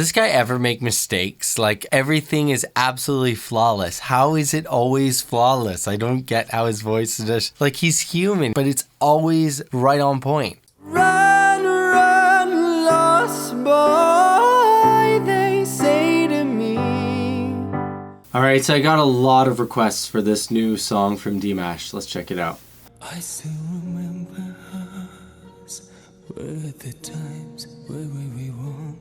this guy ever make mistakes? Like, everything is absolutely flawless. How is it always flawless? I don't get how his voice is just, like, he's human, but it's always right on point. Run, run, lost boy, they say to me. Alright, so I got a lot of requests for this new song from DIMASH. Let's check it out. I still remember us, were the times where we won,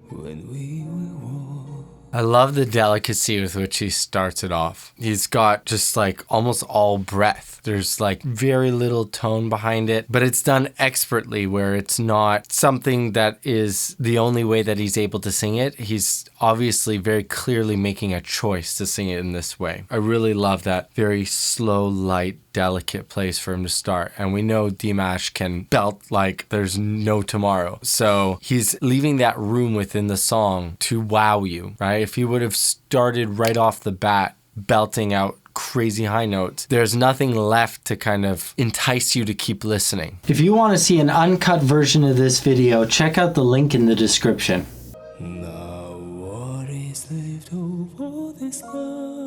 when we were warm. I love the delicacy with which he starts it off. He's got just like almost all breath. There's like very little tone behind it, but it's done expertly where it's not something that is the only way that he's able to sing it. He's obviously very clearly making a choice to sing it in this way. I really love that very slow, light, delicate place for him to start. And we know DIMASH can belt like there's no tomorrow. So he's leaving that room within the song to wow you, right? If he would have started right off the bat belting out crazy high notes, there's nothing left to kind of entice you to keep listening. If you want to see an uncut version of this video, check out the link in the description. Now what is left over this love?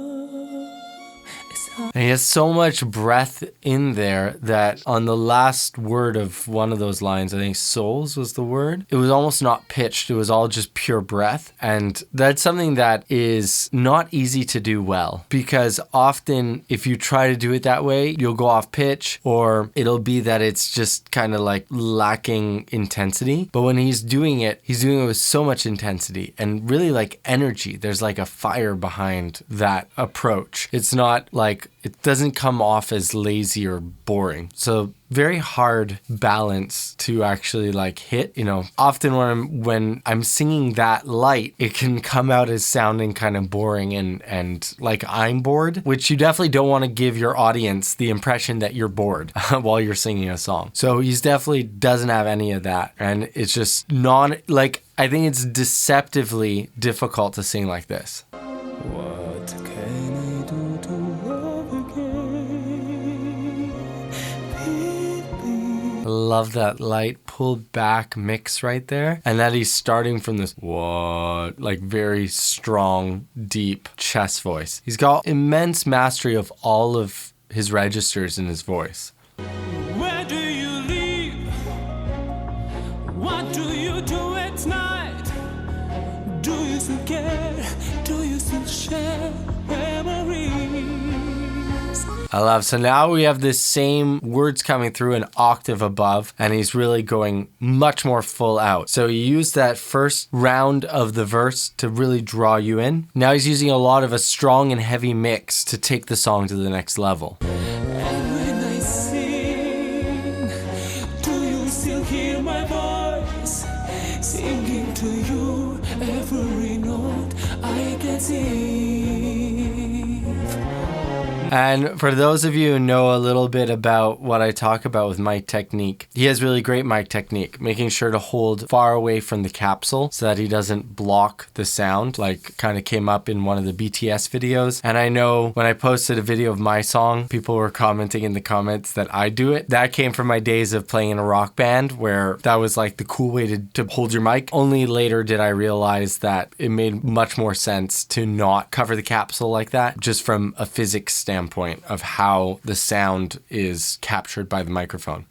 And he has so much breath in there that on the last word of one of those lines, I think souls was the word, it was almost not pitched. It was all just pure breath. And that's something that is not easy to do well, because often if you try to do it that way, you'll go off pitch, or it'll be that it's just kind of like lacking intensity. But when he's doing it with so much intensity and really like energy. There's like a fire behind that approach. It's not like, it doesn't come off as lazy or boring. So very hard balance to actually like hit. You know, often when I'm singing that light, it can come out as sounding kind of boring and like I'm bored, which you definitely don't want to give your audience the impression that you're bored while you're singing a song. So he's definitely doesn't have any of that. And it's just like, I think it's deceptively difficult to sing like this. What can I do to love again? I love that light pulled back mix right there. And that he's starting from this what, like very strong, deep chest voice. He's got immense mastery of all of his registers in his voice. Where do you live? What do you do at night? Do you still care? Do you still share memories? I love. So now we have this same words coming through an octave above, and he's really going much more full out. So he used that first round of the verse to really draw you in. Now he's using a lot of a strong and heavy mix to take the song to the next level. And when I sing, do you still hear my voice? Singing to you every note I can sing. And for those of you who know a little bit about what I talk about with mic technique, he has really great mic technique, making sure to hold far away from the capsule so that he doesn't block the sound, like kind of came up in one of the BTS videos. And I know when I posted a video of my song, people were commenting in the comments that I do it. That came from my days of playing in a rock band, where that was like the cool way to hold your mic. Only later did I realize that it made much more sense to not cover the capsule like that, just from a physics standpoint of how the sound is captured by the microphone.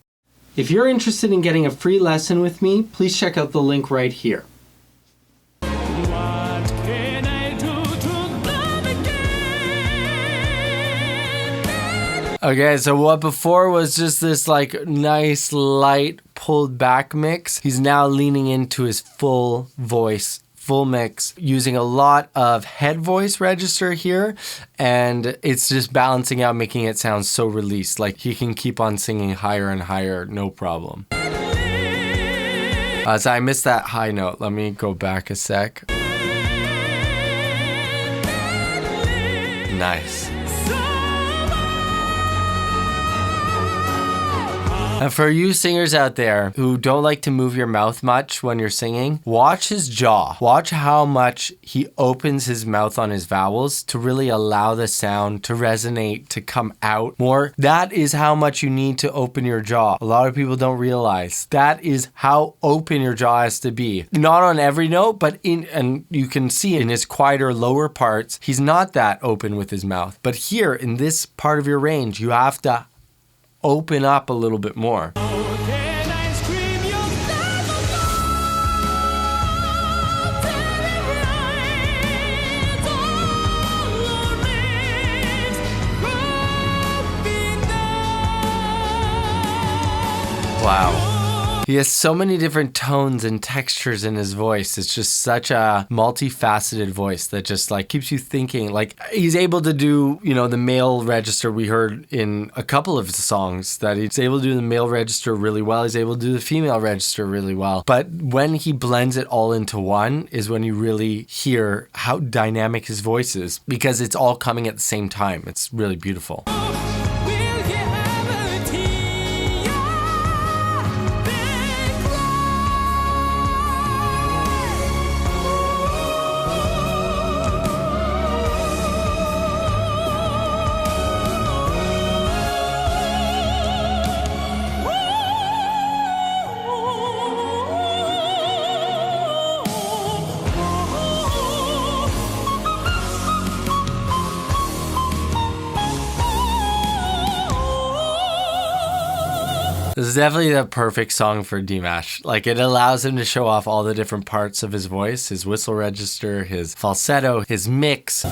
If you're interested in getting a free lesson with me, please check out the link right here. What can I do to love again? Okay, so what before was just this like nice light pulled back mix, he's now leaning into his full voice, full mix, using a lot of head voice register here, and it's just balancing out, making it sound so released. Like he can keep on singing higher and higher, no problem. So I missed that high note. Let me go back a sec. Nice. And for you singers out there who don't like to move your mouth much when you're singing, watch his jaw. Watch how much he opens his mouth on his vowels to really allow the sound to resonate, to come out more. That is how much you need to open your jaw. A lot of people don't realize that is how open your jaw has to be. Not on every note, but and you can see in his quieter lower parts, he's not that open with his mouth. But here in this part of your range, you have to open up a little bit more. Wow. He has so many different tones and textures in his voice. It's just such a multifaceted voice that just like keeps you thinking. Like he's able to do, the male register. We heard in a couple of songs that he's able to do the male register really well. He's able to do the female register really well. But when he blends it all into one is when you really hear how dynamic his voice is, because it's all coming at the same time. It's really beautiful. This is definitely the perfect song for DIMASH. Like it allows him to show off all the different parts of his voice, his whistle register, his falsetto, his mix.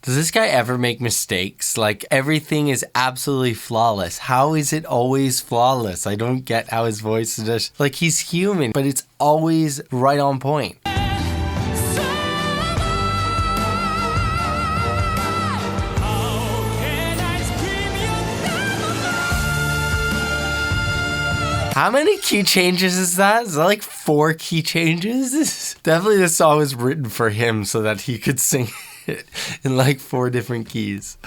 Does this guy ever make mistakes? Like everything is absolutely flawless. How is it always flawless? I don't get how his voice is just like he's human, but it's always right on point. How many key changes is that? Is that like 4 key changes? Definitely this song was written for him so that he could sing it in like 4 different keys.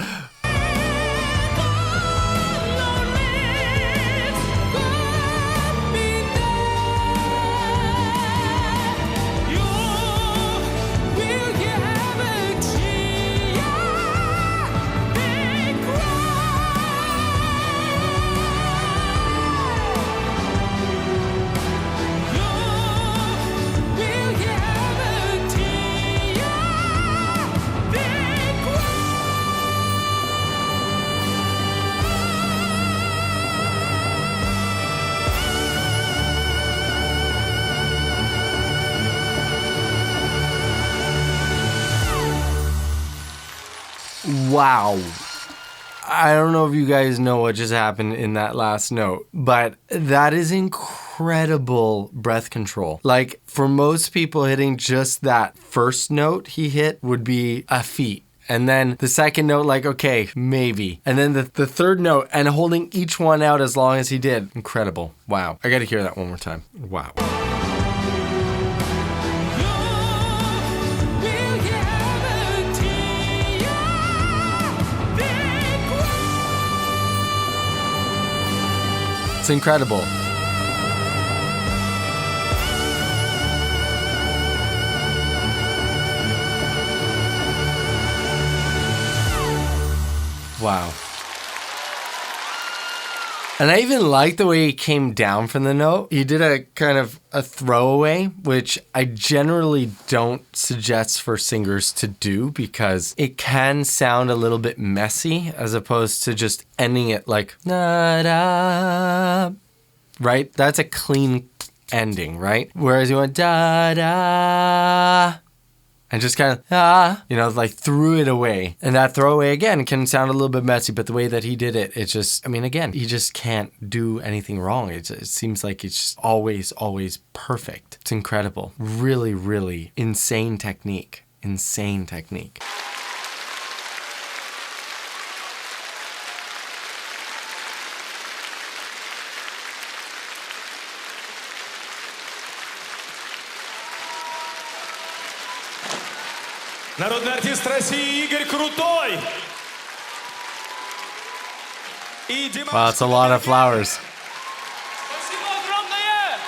Wow. I don't know if you guys know what just happened in that last note, but that is incredible breath control. Like for most people, hitting just that first note he hit would be a feat. And then the second note, like, okay, maybe. And then the third note and holding each one out as long as he did. Incredible. Wow. I got to hear that one more time. Wow. It's incredible. Wow. And I even like the way he came down from the note. He did a kind of a throwaway, which I generally don't suggest for singers to do because it can sound a little bit messy as opposed to just ending it like, da da, right? That's a clean ending, right? Whereas you went da da, and just kind of, you know, like threw it away. And that throwaway, again, can sound a little bit messy, but the way that he did it, it just, I mean, again, he just can't do anything wrong. It seems like it's just always, always perfect. It's incredible. Really, really insane technique. Insane technique. Народный артист России Игорь Крутой. И DIMASH. Wow, that's a lot of flowers. Спасибо огромное.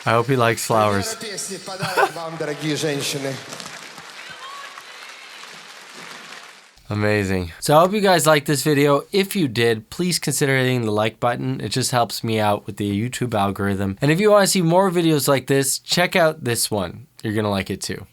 I hope he likes flowers. Песни в подарок вам, дорогие женщины. Amazing. So I hope you guys liked this video. If you did, please consider hitting the like button. It just helps me out with the YouTube algorithm. And if you want to see more videos like this, check out this one. You're going to like it too.